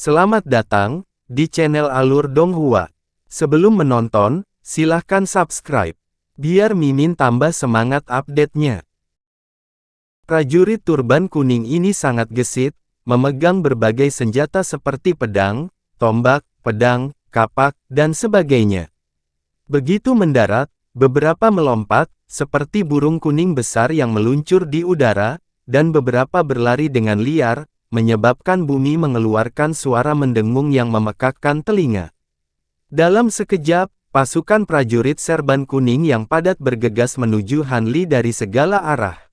Selamat datang di channel Alur Donghua. Sebelum menonton, silahkan subscribe, biar Mimin tambah semangat update-nya. Prajurit turban kuning ini sangat gesit, memegang berbagai senjata seperti pedang, tombak, pedang, kapak, dan sebagainya. Begitu mendarat, beberapa melompat, seperti burung kuning besar yang meluncur di udara, dan beberapa berlari dengan liar, menyebabkan bumi mengeluarkan suara mendengung yang memekakkan telinga. Dalam sekejap, pasukan prajurit serban kuning yang padat bergegas menuju Han Li dari segala arah.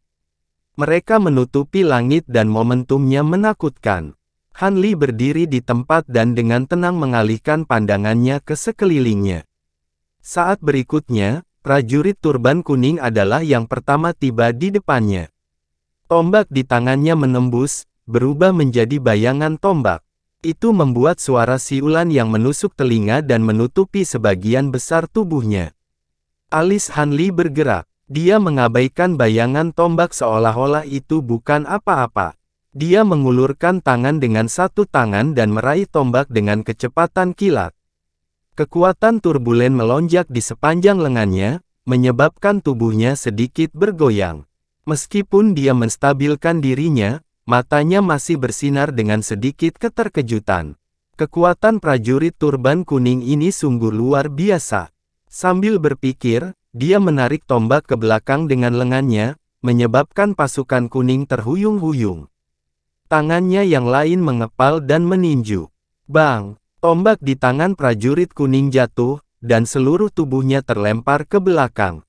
Mereka menutupi langit dan momentumnya menakutkan. Han Li berdiri di tempat dan dengan tenang mengalihkan pandangannya ke sekelilingnya. Saat berikutnya, prajurit turban kuning adalah yang pertama tiba di depannya. Tombak di tangannya menembus, berubah menjadi bayangan tombak. Itu membuat suara siulan yang menusuk telinga dan menutupi sebagian besar tubuhnya. Alis Han Li bergerak. Dia mengabaikan bayangan tombak seolah-olah itu bukan apa-apa. Dia mengulurkan tangan dengan satu tangan dan meraih tombak dengan kecepatan kilat. Kekuatan turbulen melonjak di sepanjang lengannya, menyebabkan tubuhnya sedikit bergoyang. Meskipun dia menstabilkan dirinya, matanya masih bersinar dengan sedikit keterkejutan. Kekuatan prajurit turban kuning ini sungguh luar biasa. Sambil berpikir, dia menarik tombak ke belakang dengan lengannya, menyebabkan pasukan kuning terhuyung-huyung. Tangannya yang lain mengepal dan meninju. Bang! Tombak di tangan prajurit kuning jatuh, dan seluruh tubuhnya terlempar ke belakang.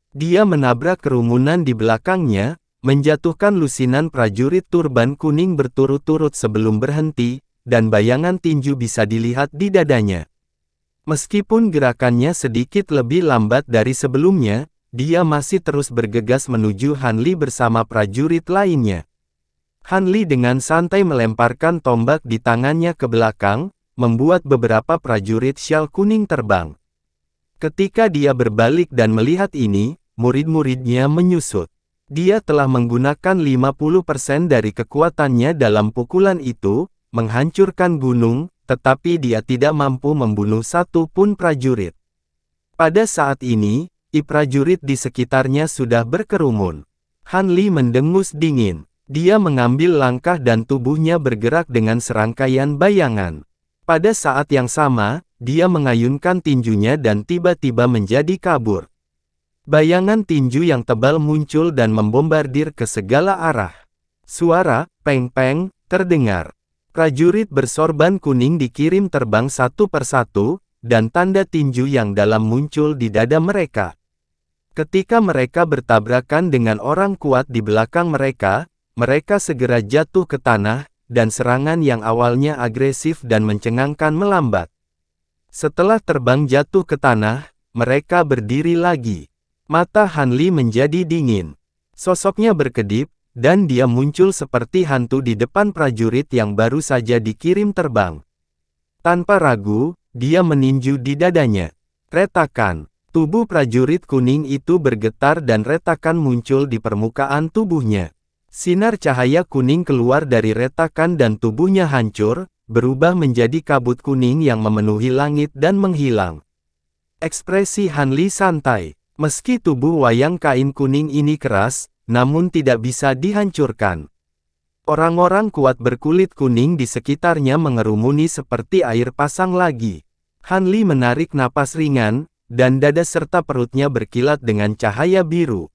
Dia menabrak kerumunan di belakangnya, menjatuhkan lusinan prajurit turban kuning berturut-turut sebelum berhenti, dan bayangan tinju bisa dilihat di dadanya. Meskipun gerakannya sedikit lebih lambat dari sebelumnya, dia masih terus bergegas menuju Han Li bersama prajurit lainnya. Han Li dengan santai melemparkan tombak di tangannya ke belakang, membuat beberapa prajurit syal kuning terbang. Ketika dia berbalik dan melihat ini, murid-muridnya menyusut. Dia telah menggunakan 50% dari kekuatannya dalam pukulan itu, menghancurkan gunung, tetapi dia tidak mampu membunuh satu pun prajurit. Pada saat ini, prajurit di sekitarnya sudah berkerumun. Han Li mendengus dingin. Dia mengambil langkah dan tubuhnya bergerak dengan serangkaian bayangan. Pada saat yang sama, dia mengayunkan tinjunya dan tiba-tiba menjadi kabur. Bayangan tinju yang tebal muncul dan membombardir ke segala arah. Suara peng-peng terdengar. Prajurit bersorban kuning dikirim terbang satu persatu, dan tanda tinju yang dalam muncul di dada mereka. Ketika mereka bertabrakan dengan orang kuat di belakang mereka, mereka segera jatuh ke tanah, dan serangan yang awalnya agresif dan mencengangkan melambat. Setelah terbang jatuh ke tanah, mereka berdiri lagi. Mata Han Li menjadi dingin. Sosoknya berkedip, dan dia muncul seperti hantu di depan prajurit yang baru saja dikirim terbang. Tanpa ragu, dia meninju di dadanya. Retakan. Tubuh prajurit kuning itu bergetar dan retakan muncul di permukaan tubuhnya. Sinar cahaya kuning keluar dari retakan dan tubuhnya hancur, berubah menjadi kabut kuning yang memenuhi langit dan menghilang. Ekspresi Han Li santai. Meski tubuh wayang kain kuning ini keras, namun tidak bisa dihancurkan. Orang-orang kuat berkulit kuning di sekitarnya mengerumuni seperti air pasang lagi. Han Li menarik napas ringan, dan dada serta perutnya berkilat dengan cahaya biru.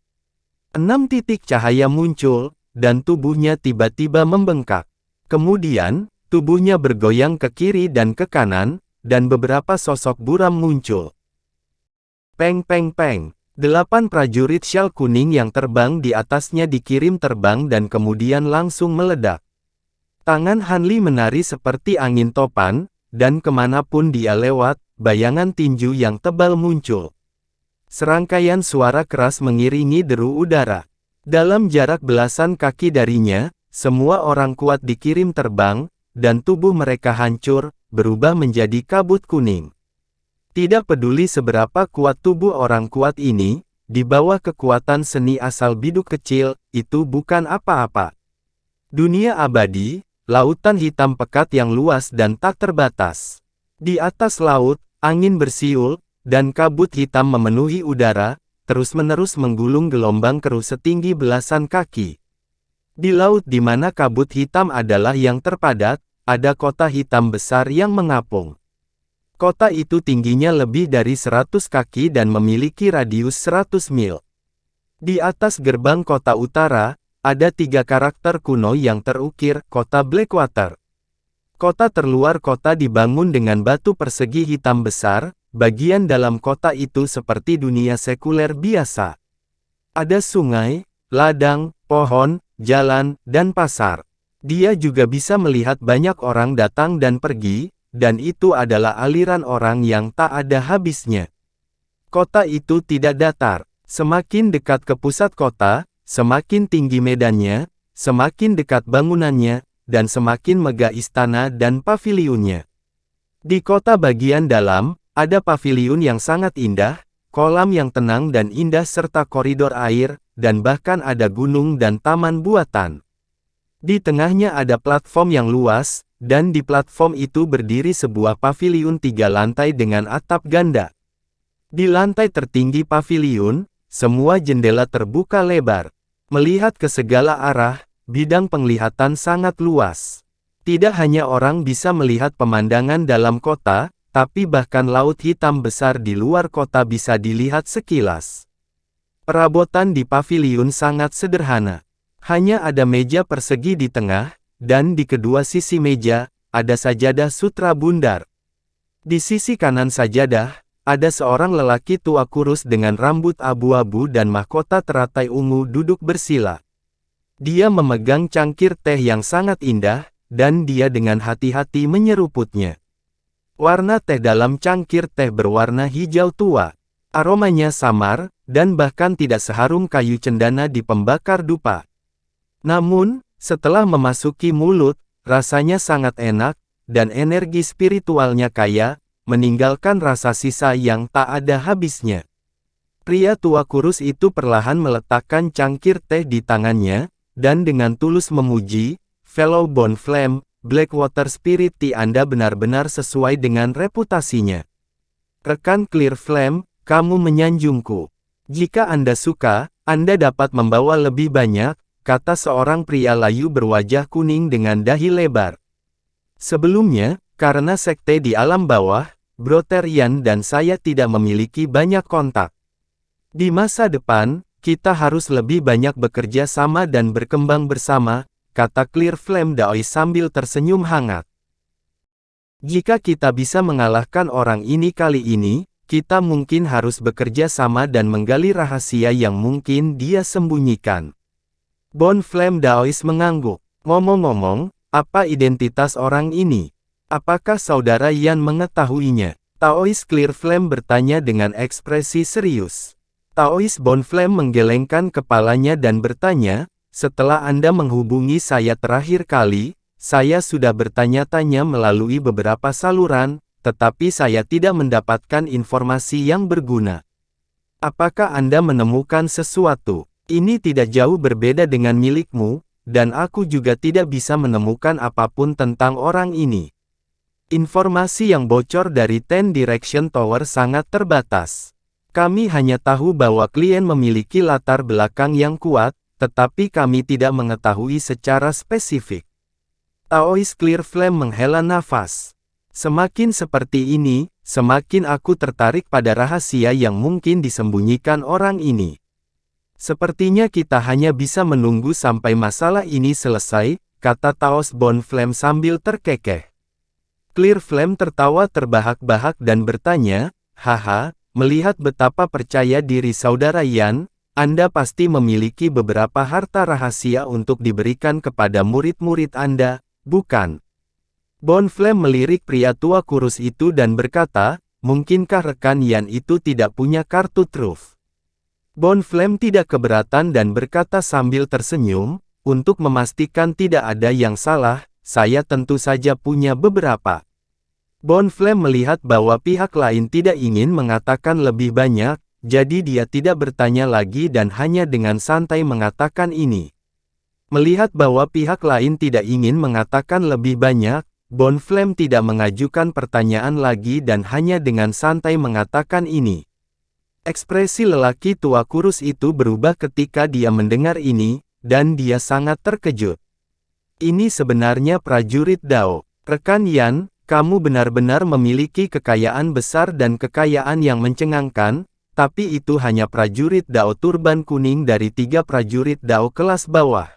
6 titik cahaya muncul, dan tubuhnya tiba-tiba membengkak. Kemudian, tubuhnya bergoyang ke kiri dan ke kanan, dan beberapa sosok buram muncul. Peng-peng-peng. 8 prajurit syal kuning yang terbang di atasnya dikirim terbang dan kemudian langsung meledak. Tangan Han Li menari seperti angin topan, dan kemanapun dia lewat, bayangan tinju yang tebal muncul. Serangkaian suara keras mengiringi deru udara. Dalam jarak belasan kaki darinya, semua orang kuat dikirim terbang, dan tubuh mereka hancur, berubah menjadi kabut kuning. Tidak peduli seberapa kuat tubuh orang kuat ini, di bawah kekuatan seni asal biduk kecil, itu bukan apa-apa. Dunia abadi, lautan hitam pekat yang luas dan tak terbatas. Di atas laut, angin bersiul, dan kabut hitam memenuhi udara, terus-menerus menggulung gelombang keruh setinggi belasan kaki. Di laut di mana kabut hitam adalah yang terpadat, ada kota hitam besar yang mengapung. Kota itu tingginya lebih dari 100 kaki dan memiliki radius 100 mil. Di atas gerbang kota utara, ada 3 karakter kuno yang terukir, kota Blackwater. Kota terluar kota dibangun dengan batu persegi hitam besar, bagian dalam kota itu seperti dunia sekuler biasa. Ada sungai, ladang, pohon, jalan, dan pasar. Dia juga bisa melihat banyak orang datang dan pergi, dan itu adalah aliran orang yang tak ada habisnya. Kota itu tidak datar. Semakin dekat ke pusat kota, semakin tinggi medannya, semakin dekat bangunannya, dan semakin megah istana dan pavilionnya. Di kota bagian dalam, ada pavilion yang sangat indah, kolam yang tenang dan indah serta koridor air, dan bahkan ada gunung dan taman buatan. Di tengahnya ada platform yang luas, dan di platform itu berdiri sebuah pavilion 3 lantai dengan atap ganda. Di lantai tertinggi pavilion, semua jendela terbuka lebar. Melihat ke segala arah, bidang penglihatan sangat luas. Tidak hanya orang bisa melihat pemandangan dalam kota, tapi bahkan laut hitam besar di luar kota bisa dilihat sekilas. Perabotan di pavilion sangat sederhana. Hanya ada meja persegi di tengah, dan di kedua sisi meja, ada sajadah sutra bundar. Di sisi kanan sajadah, ada seorang lelaki tua kurus dengan rambut abu-abu dan mahkota teratai ungu duduk bersila. Dia memegang cangkir teh yang sangat indah, dan dia dengan hati-hati menyeruputnya. Warna teh dalam cangkir teh berwarna hijau tua. Aromanya samar, dan bahkan tidak seharum kayu cendana di pembakar dupa. Namun, setelah memasuki mulut, rasanya sangat enak, dan energi spiritualnya kaya, meninggalkan rasa sisa yang tak ada habisnya. Pria tua kurus itu perlahan meletakkan cangkir teh di tangannya, dan dengan tulus memuji, "Fellow Bonflame, Blackwater Spirit Tea Anda benar-benar sesuai dengan reputasinya. Rekan Clear Flame, kamu menyanjungku. Jika Anda suka, Anda dapat membawa lebih banyak," kata seorang pria layu berwajah kuning dengan dahi lebar. Sebelumnya, karena sekte di alam bawah, Brother Ian dan saya tidak memiliki banyak kontak. Di masa depan, kita harus lebih banyak bekerja sama dan berkembang bersama, kata Clear Flame Daois sambil tersenyum hangat. Jika kita bisa mengalahkan orang ini kali ini, kita mungkin harus bekerja sama dan menggali rahasia yang mungkin dia sembunyikan. Bonflame Daois mengangguk. Ngomong-ngomong, apa identitas orang ini? Apakah saudara Ian mengetahuinya? Taois Clear Flame bertanya dengan ekspresi serius. Taois Bonflame menggelengkan kepalanya dan bertanya, setelah Anda menghubungi saya terakhir kali, saya sudah bertanya-tanya melalui beberapa saluran, tetapi saya tidak mendapatkan informasi yang berguna. Apakah Anda menemukan sesuatu? Ini tidak jauh berbeda dengan milikmu, dan aku juga tidak bisa menemukan apapun tentang orang ini. Informasi yang bocor dari Ten Direction Tower sangat terbatas. Kami hanya tahu bahwa klien memiliki latar belakang yang kuat, tetapi kami tidak mengetahui secara spesifik. Taois Clear Flame menghela nafas. Semakin seperti ini, semakin aku tertarik pada rahasia yang mungkin disembunyikan orang ini. Sepertinya kita hanya bisa menunggu sampai masalah ini selesai, kata Taos Bonflame sambil terkekeh. Clear Flame tertawa terbahak-bahak dan bertanya, "Haha, melihat betapa percaya diri saudara Ian, Anda pasti memiliki beberapa harta rahasia untuk diberikan kepada murid-murid Anda, bukan?" Bonflame melirik pria tua kurus itu dan berkata, "Mungkinkah rekan Ian itu tidak punya kartu truf?" Bonflame tidak keberatan dan berkata sambil tersenyum, "Untuk memastikan tidak ada yang salah, saya tentu saja punya beberapa." Bonflame melihat bahwa pihak lain tidak ingin mengatakan lebih banyak, jadi dia tidak bertanya lagi dan hanya dengan santai mengatakan ini. Melihat bahwa pihak lain tidak ingin mengatakan lebih banyak, Bonflame tidak mengajukan pertanyaan lagi dan hanya dengan santai mengatakan ini. Ekspresi lelaki tua kurus itu berubah ketika dia mendengar ini, dan dia sangat terkejut. Ini sebenarnya prajurit Dao. Rekan Yan, kamu benar-benar memiliki kekayaan besar dan kekayaan yang mencengangkan, tapi itu hanya prajurit Dao turban kuning dari 3 prajurit Dao kelas bawah.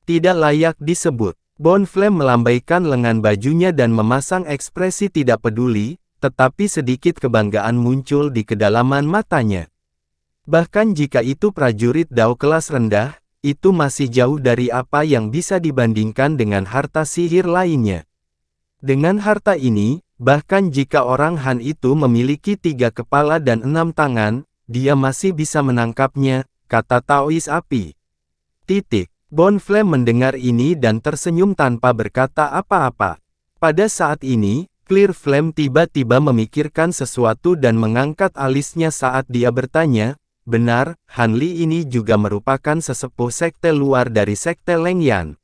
Tidak layak disebut. Bonflame melambaikan lengan bajunya dan memasang ekspresi tidak peduli, tetapi sedikit kebanggaan muncul di kedalaman matanya. Bahkan jika itu prajurit Dao kelas rendah, itu masih jauh dari apa yang bisa dibandingkan dengan harta sihir lainnya. Dengan harta ini, bahkan jika orang Han itu memiliki 3 kepala dan 6 tangan, dia masih bisa menangkapnya, kata Taois Api. Bonflame mendengar ini dan tersenyum tanpa berkata apa-apa. Pada saat ini, Clear Flame tiba-tiba memikirkan sesuatu dan mengangkat alisnya saat dia bertanya, benar, Han Li ini juga merupakan sesepuh sekte luar dari sekte Leng Yan.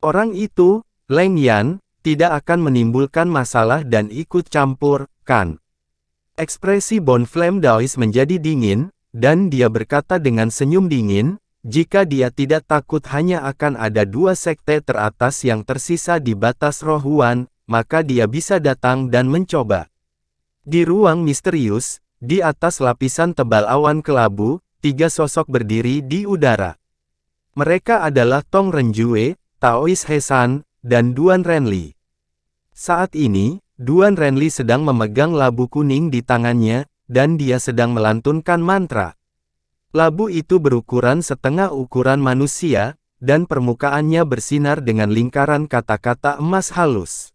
Orang itu, Leng Yan, tidak akan menimbulkan masalah dan ikut campur, kan? Ekspresi Bonflame Daois menjadi dingin, dan dia berkata dengan senyum dingin, jika dia tidak takut hanya akan ada 2 sekte teratas yang tersisa di batas Roh Huan, maka dia bisa datang dan mencoba. Di ruang misterius, di atas lapisan tebal awan kelabu, 3 sosok berdiri di udara. Mereka adalah Tong Renjue, Taois Hesan, dan Duan Renli. Saat ini, Duan Renli sedang memegang labu kuning di tangannya, dan dia sedang melantunkan mantra. Labu itu berukuran setengah ukuran manusia, dan permukaannya bersinar dengan lingkaran kata-kata emas halus.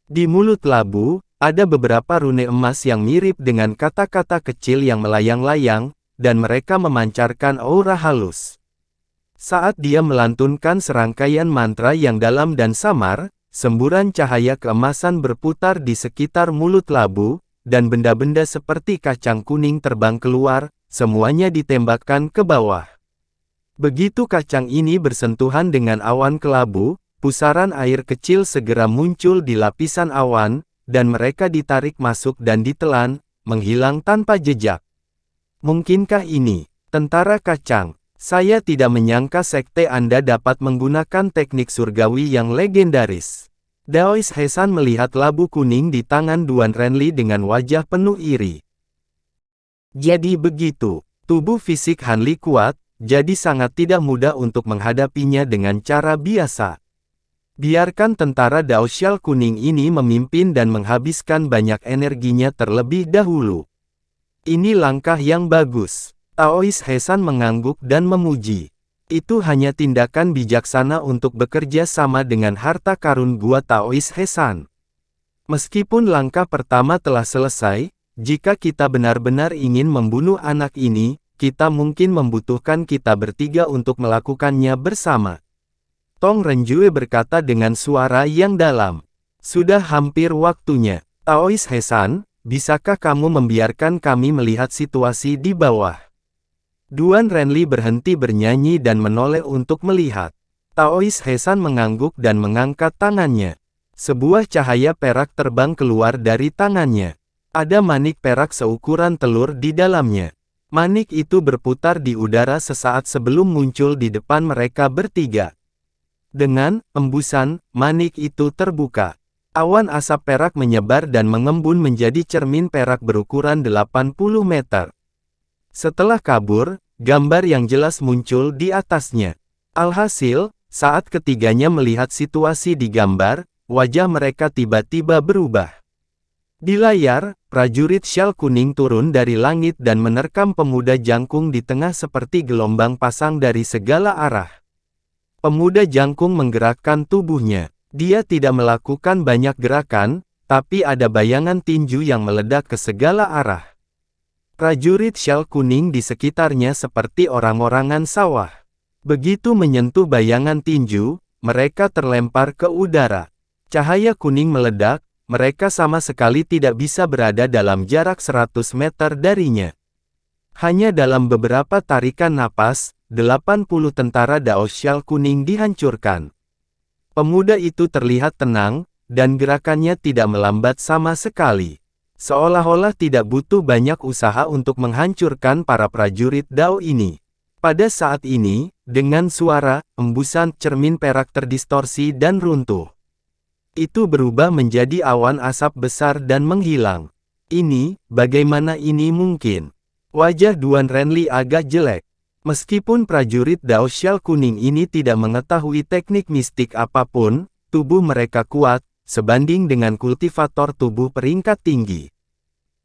Di mulut labu, ada beberapa rune emas yang mirip dengan kata-kata kecil yang melayang-layang, dan mereka memancarkan aura halus. Saat dia melantunkan serangkaian mantra yang dalam dan samar, semburan cahaya keemasan berputar di sekitar mulut labu, dan benda-benda seperti kacang kuning terbang keluar, semuanya ditembakkan ke bawah. Begitu kacang ini bersentuhan dengan awan kelabu, pusaran air kecil segera muncul di lapisan awan, dan mereka ditarik masuk dan ditelan, menghilang tanpa jejak. Mungkinkah ini, tentara kacang? Saya tidak menyangka sekte Anda dapat menggunakan teknik surgawi yang legendaris. Daois Hesan melihat labu kuning di tangan Duan Renli dengan wajah penuh iri. Jadi begitu, tubuh fisik Han Li kuat, jadi sangat tidak mudah untuk menghadapinya dengan cara biasa. Biarkan tentara Dao Xiao kuning ini memimpin dan menghabiskan banyak energinya terlebih dahulu. Ini langkah yang bagus. Taois Hesan mengangguk dan memuji. Itu hanya tindakan bijaksana untuk bekerja sama dengan harta karun gua Taois Hesan. Meskipun langkah pertama telah selesai, jika kita benar-benar ingin membunuh anak ini, kita mungkin membutuhkan kita bertiga untuk melakukannya bersama. Tong Renjue berkata dengan suara yang dalam. Sudah hampir waktunya. Taois Hesan, bisakah kamu membiarkan kami melihat situasi di bawah? Duan Renli berhenti bernyanyi dan menoleh untuk melihat. Taois Hesan mengangguk dan mengangkat tangannya. Sebuah cahaya perak terbang keluar dari tangannya. Ada manik perak seukuran telur di dalamnya. Manik itu berputar di udara sesaat sebelum muncul di depan mereka bertiga. Dengan embusan, manik itu terbuka. Awan asap perak menyebar dan mengembun menjadi cermin perak berukuran 80 meter. Setelah kabur, gambar yang jelas muncul di atasnya. Alhasil, saat ketiganya melihat situasi di gambar, wajah mereka tiba-tiba berubah. Di layar, prajurit Xiao kuning turun dari langit dan menerkam pemuda jangkung di tengah seperti gelombang pasang dari segala arah. Pemuda jangkung menggerakkan tubuhnya. Dia tidak melakukan banyak gerakan, tapi ada bayangan tinju yang meledak ke segala arah. Prajurit Xiao kuning di sekitarnya seperti orang-orangan sawah. Begitu menyentuh bayangan tinju, mereka terlempar ke udara. Cahaya kuning meledak. Mereka sama sekali tidak bisa berada dalam jarak 100 meter darinya. Hanya dalam beberapa tarikan napas, 80 tentara Dao Syal kuning dihancurkan. Pemuda itu terlihat tenang, dan gerakannya tidak melambat sama sekali. Seolah-olah tidak butuh banyak usaha untuk menghancurkan para prajurit Dao ini. Pada saat ini, dengan suara, embusan cermin perak terdistorsi dan runtuh. Itu berubah menjadi awan asap besar dan menghilang. Ini, bagaimana ini mungkin? Wajah Duan Renli agak jelek. Meskipun prajurit Dao Syal kuning ini tidak mengetahui teknik mistik apapun, tubuh mereka kuat, sebanding dengan kultivator tubuh peringkat tinggi.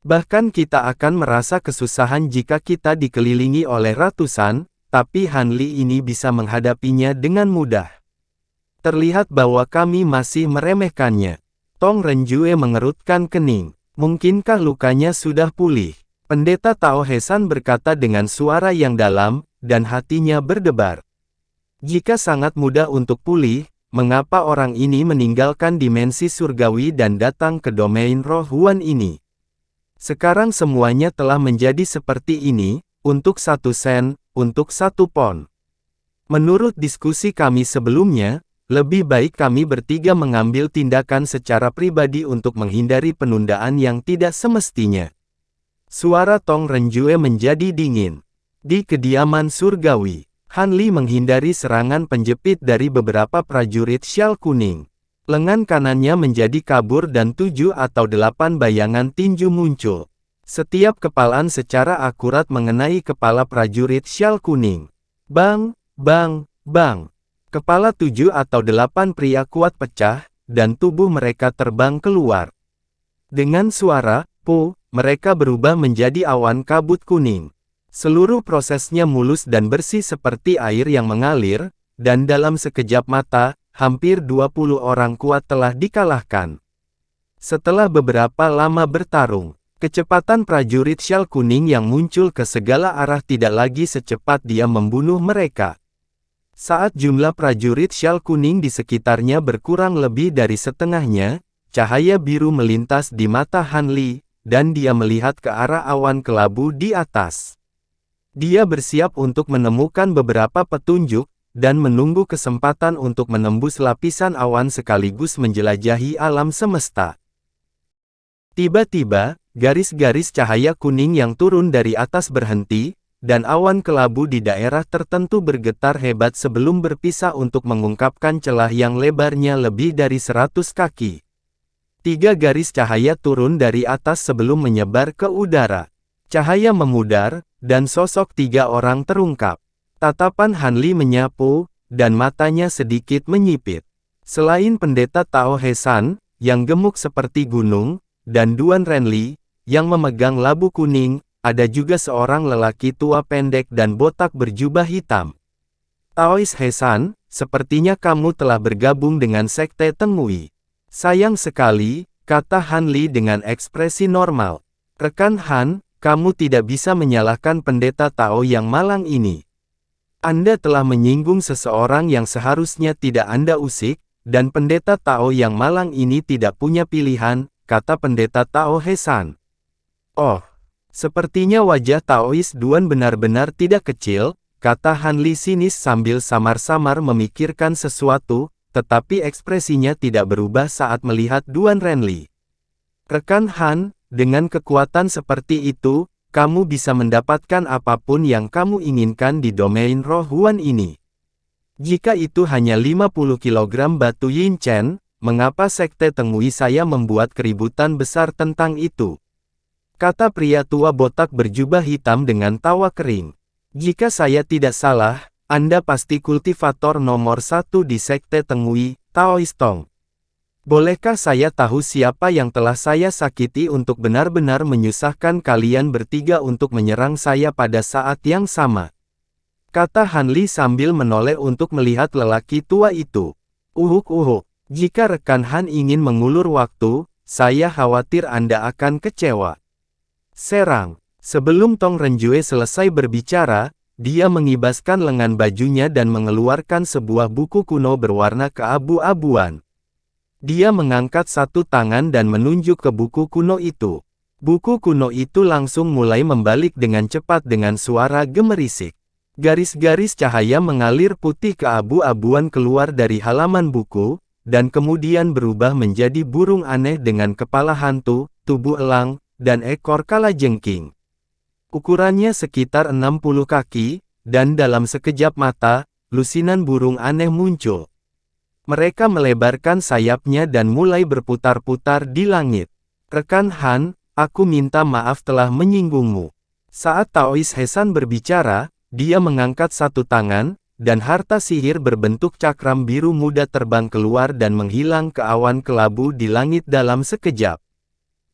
Bahkan kita akan merasa kesusahan jika kita dikelilingi oleh ratusan, tapi Han Li ini bisa menghadapinya dengan mudah. Terlihat bahwa kami masih meremehkannya. Tong Renjue mengerutkan kening. Mungkinkah lukanya sudah pulih? Pendeta Tao Hesan berkata dengan suara yang dalam, dan hatinya berdebar. Jika sangat mudah untuk pulih, mengapa orang ini meninggalkan dimensi surgawi dan datang ke domain roh Huan ini? Sekarang semuanya telah menjadi seperti ini, untuk 1 sen, untuk 1 pon. Menurut diskusi kami sebelumnya, lebih baik kami bertiga mengambil tindakan secara pribadi untuk menghindari penundaan yang tidak semestinya. Suara Tong Renjue menjadi dingin. Di kediaman surgawi, Han Li menghindari serangan penjepit dari beberapa prajurit Syal kuning. Lengan kanannya menjadi kabur dan 7 atau 8 bayangan tinju muncul. Setiap kepalan secara akurat mengenai kepala prajurit Syal kuning. Bang, bang, bang. Kepala 7 atau 8 pria kuat pecah, dan tubuh mereka terbang keluar. Dengan suara, "Po", mereka berubah menjadi awan kabut kuning. Seluruh prosesnya mulus dan bersih seperti air yang mengalir, dan dalam sekejap mata, hampir 20 orang kuat telah dikalahkan. Setelah beberapa lama bertarung, kecepatan prajurit Syal kuning yang muncul ke segala arah tidak lagi secepat dia membunuh mereka. Saat jumlah prajurit Syal kuning di sekitarnya berkurang lebih dari setengahnya, cahaya biru melintas di mata Han Li, dan dia melihat ke arah awan kelabu di atas. Dia bersiap untuk menemukan beberapa petunjuk, dan menunggu kesempatan untuk menembus lapisan awan sekaligus menjelajahi alam semesta. Tiba-tiba, garis-garis cahaya kuning yang turun dari atas berhenti, dan awan kelabu di daerah tertentu bergetar hebat sebelum berpisah untuk mengungkapkan celah yang lebarnya lebih dari 100 kaki. 3 garis cahaya turun dari atas sebelum menyebar ke udara. Cahaya memudar, dan sosok 3 orang terungkap. Tatapan Han Li menyapu, dan matanya sedikit menyipit. Selain pendeta Tao Hesan, yang gemuk seperti gunung, dan Duan Renli, yang memegang labu kuning, ada juga seorang lelaki tua pendek dan botak berjubah hitam. Taois Hesan, sepertinya kamu telah bergabung dengan Sekte Tengui. Sayang sekali, kata Han Li dengan ekspresi normal. Rekan Han, kamu tidak bisa menyalahkan pendeta Tao yang malang ini. Anda telah menyinggung seseorang yang seharusnya tidak Anda usik, dan pendeta Tao yang malang ini tidak punya pilihan, kata pendeta Tao Hesan. Oh, sepertinya wajah Taois Duan benar-benar tidak kecil, kata Han Li sinis sambil samar-samar memikirkan sesuatu, tetapi ekspresinya tidak berubah saat melihat Duan Renli. Rekan Han, dengan kekuatan seperti itu, kamu bisa mendapatkan apapun yang kamu inginkan di domain roh Huan ini. Jika itu hanya 50 kg batu Yin Chen, mengapa Sekte Tengui saya membuat keributan besar tentang itu? Kata pria tua botak berjubah hitam dengan tawa kering. Jika saya tidak salah, Anda pasti kultivator nomor 1 di Sekte Tengui, Taois Tong. Bolehkah saya tahu siapa yang telah saya sakiti untuk benar-benar menyusahkan kalian bertiga untuk menyerang saya pada saat yang sama? Kata Han Li sambil menoleh untuk melihat lelaki tua itu. Uhuk, jika rekan Han ingin mengulur waktu, saya khawatir Anda akan kecewa. Serang. Sebelum Tong Renjue selesai berbicara, dia mengibaskan lengan bajunya dan mengeluarkan sebuah buku kuno berwarna keabu-abuan. Dia mengangkat satu tangan dan menunjuk ke buku kuno itu. Buku kuno itu langsung mulai membalik dengan cepat dengan suara gemerisik. Garis-garis cahaya mengalir putih keabu-abuan keluar dari halaman buku, dan kemudian berubah menjadi burung aneh dengan kepala hantu, tubuh elang, dan ekor kalajengking. Ukurannya sekitar 60 kaki, dan dalam sekejap mata, lusinan burung aneh muncul. Mereka melebarkan sayapnya dan mulai berputar-putar di langit. Rekan Han, aku minta maaf telah menyinggungmu. Saat Taois Hesan berbicara, dia mengangkat satu tangan, dan harta sihir berbentuk cakram biru muda terbang keluar dan menghilang ke awan kelabu di langit dalam sekejap.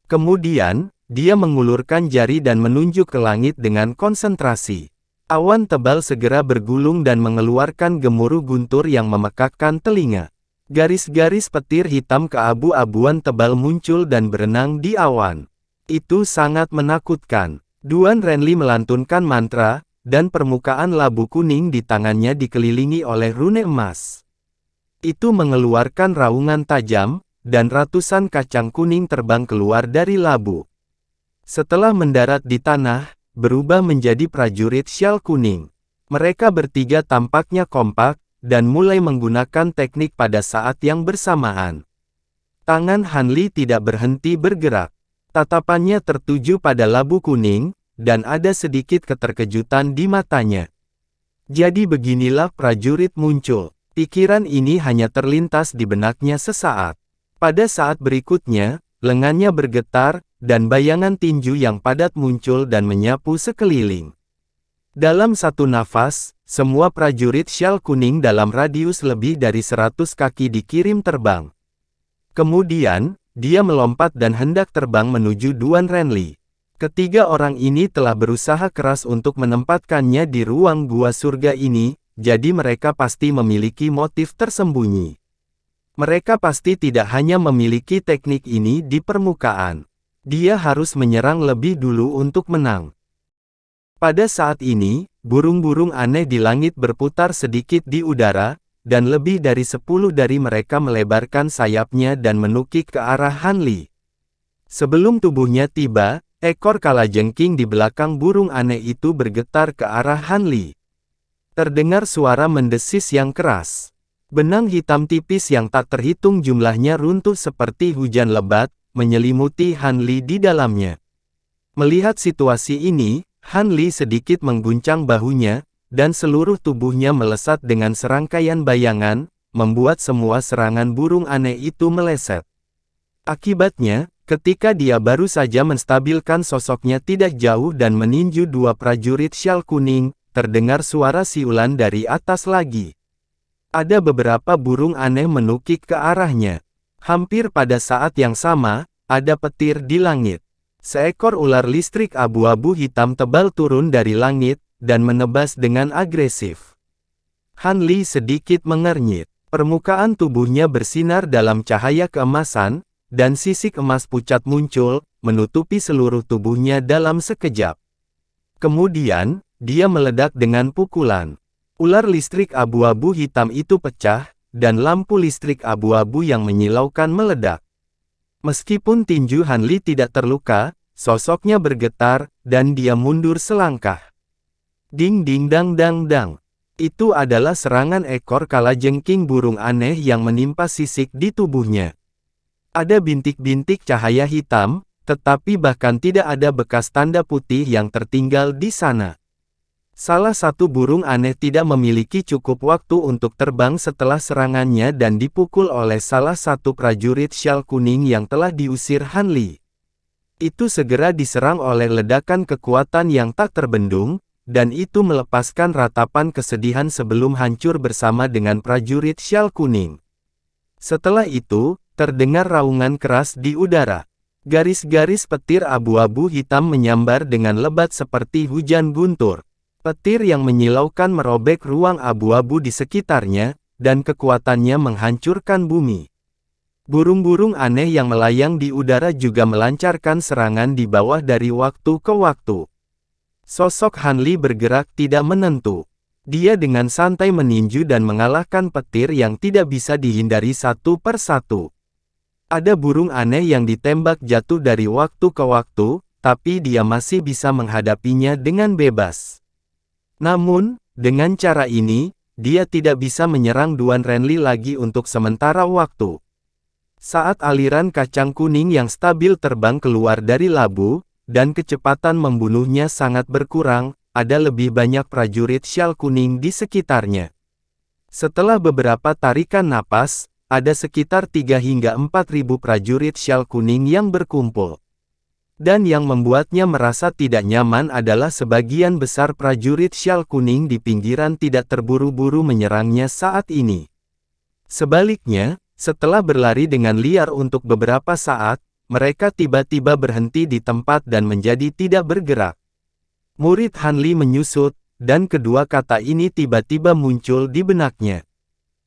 Kemudian, dia mengulurkan jari dan menunjuk ke langit dengan konsentrasi. Awan tebal segera bergulung dan mengeluarkan gemuruh guntur yang memekakkan telinga. Garis-garis petir hitam keabu-abuan tebal muncul dan berenang di awan. Itu sangat menakutkan. Duan Renli melantunkan mantra, dan permukaan labu kuning di tangannya dikelilingi oleh rune emas. Itu mengeluarkan raungan tajam, dan ratusan kacang kuning terbang keluar dari labu. Setelah mendarat di tanah, berubah menjadi prajurit syal kuning. Mereka bertiga tampaknya kompak, dan mulai menggunakan teknik pada saat yang bersamaan. Tangan Han Li tidak berhenti bergerak. Tatapannya tertuju pada labu kuning, dan ada sedikit keterkejutan di matanya. Jadi beginilah prajurit muncul. Pikiran ini hanya terlintas di benaknya sesaat. Pada saat berikutnya, lengannya bergetar, dan bayangan tinju yang padat muncul dan menyapu sekeliling. Dalam satu nafas, semua prajurit syal kuning dalam radius lebih dari 100 kaki dikirim terbang. Kemudian, dia melompat dan hendak terbang menuju Duan Renli. Ketiga orang ini telah berusaha keras untuk menempatkannya di ruang gua surga ini, jadi mereka pasti memiliki motif tersembunyi. Mereka pasti tidak hanya memiliki teknik ini di permukaan. Dia harus menyerang lebih dulu untuk menang. Pada saat ini, burung-burung aneh di langit berputar sedikit di udara, dan lebih dari 10 dari mereka melebarkan sayapnya dan menukik ke arah Han Li. Sebelum tubuhnya tiba, ekor kalajengking di belakang burung aneh itu bergetar ke arah Han Li. Terdengar suara mendesis yang keras. Benang hitam tipis yang tak terhitung jumlahnya runtuh seperti hujan lebat, menyelimuti Han Li di dalamnya. Melihat situasi ini, Han Li sedikit mengguncang bahunya, dan seluruh tubuhnya melesat dengan serangkaian bayangan, membuat semua serangan burung aneh itu meleset. Akibatnya, ketika dia baru saja menstabilkan sosoknya tidak jauh dan meninju dua prajurit syal kuning, terdengar suara siulan dari atas lagi. Ada beberapa burung aneh menukik ke arahnya. Hampir pada saat yang sama, ada petir di langit. Seekor ular listrik abu-abu hitam tebal turun dari langit, dan menebas dengan agresif. Han Li sedikit mengernyit. Permukaan tubuhnya bersinar dalam cahaya keemasan, dan sisik emas pucat muncul, menutupi seluruh tubuhnya dalam sekejap. Kemudian, dia meledak dengan pukulan. Ular listrik abu-abu hitam itu pecah, dan lampu listrik abu-abu yang menyilaukan meledak. Meskipun tinju Han Li tidak terluka, sosoknya bergetar, dan dia mundur selangkah. Ding ding dang dang dang. Itu adalah serangan ekor kalajengking burung aneh yang menimpa sisik di tubuhnya. Ada bintik-bintik cahaya hitam, tetapi bahkan tidak ada bekas tanda putih yang tertinggal di sana. Salah satu burung aneh tidak memiliki cukup waktu untuk terbang setelah serangannya dan dipukul oleh salah satu prajurit syal kuning yang telah diusir Han Li. Itu segera diserang oleh ledakan kekuatan yang tak terbendung, dan itu melepaskan ratapan kesedihan sebelum hancur bersama dengan prajurit syal kuning. Setelah itu, terdengar raungan keras di udara. Garis-garis petir abu-abu hitam menyambar dengan lebat seperti hujan guntur. Petir yang menyilaukan merobek ruang abu-abu di sekitarnya, dan kekuatannya menghancurkan bumi. Burung-burung aneh yang melayang di udara juga melancarkan serangan di bawah dari waktu ke waktu. Sosok Han Li bergerak tidak menentu. Dia dengan santai meninju dan mengalahkan petir yang tidak bisa dihindari satu per satu. Ada burung aneh yang ditembak jatuh dari waktu ke waktu, tapi dia masih bisa menghadapinya dengan bebas. Namun, Dengan cara ini, dia tidak bisa menyerang Duan Renli lagi untuk sementara waktu. Saat aliran kacang kuning yang stabil terbang keluar dari labu, dan kecepatan membunuhnya sangat berkurang, ada lebih banyak prajurit Shell kuning di sekitarnya. Setelah beberapa tarikan napas, ada sekitar 3 hingga 4.000 prajurit Shell kuning yang berkumpul. Dan yang membuatnya merasa tidak nyaman adalah sebagian besar prajurit Shell kuning di pinggiran tidak terburu-buru menyerangnya saat ini. Sebaliknya, setelah berlari dengan liar untuk beberapa saat, mereka tiba-tiba berhenti di tempat dan menjadi tidak bergerak. Murid Han Li menyusut, dan kedua kata ini tiba-tiba muncul di benaknya.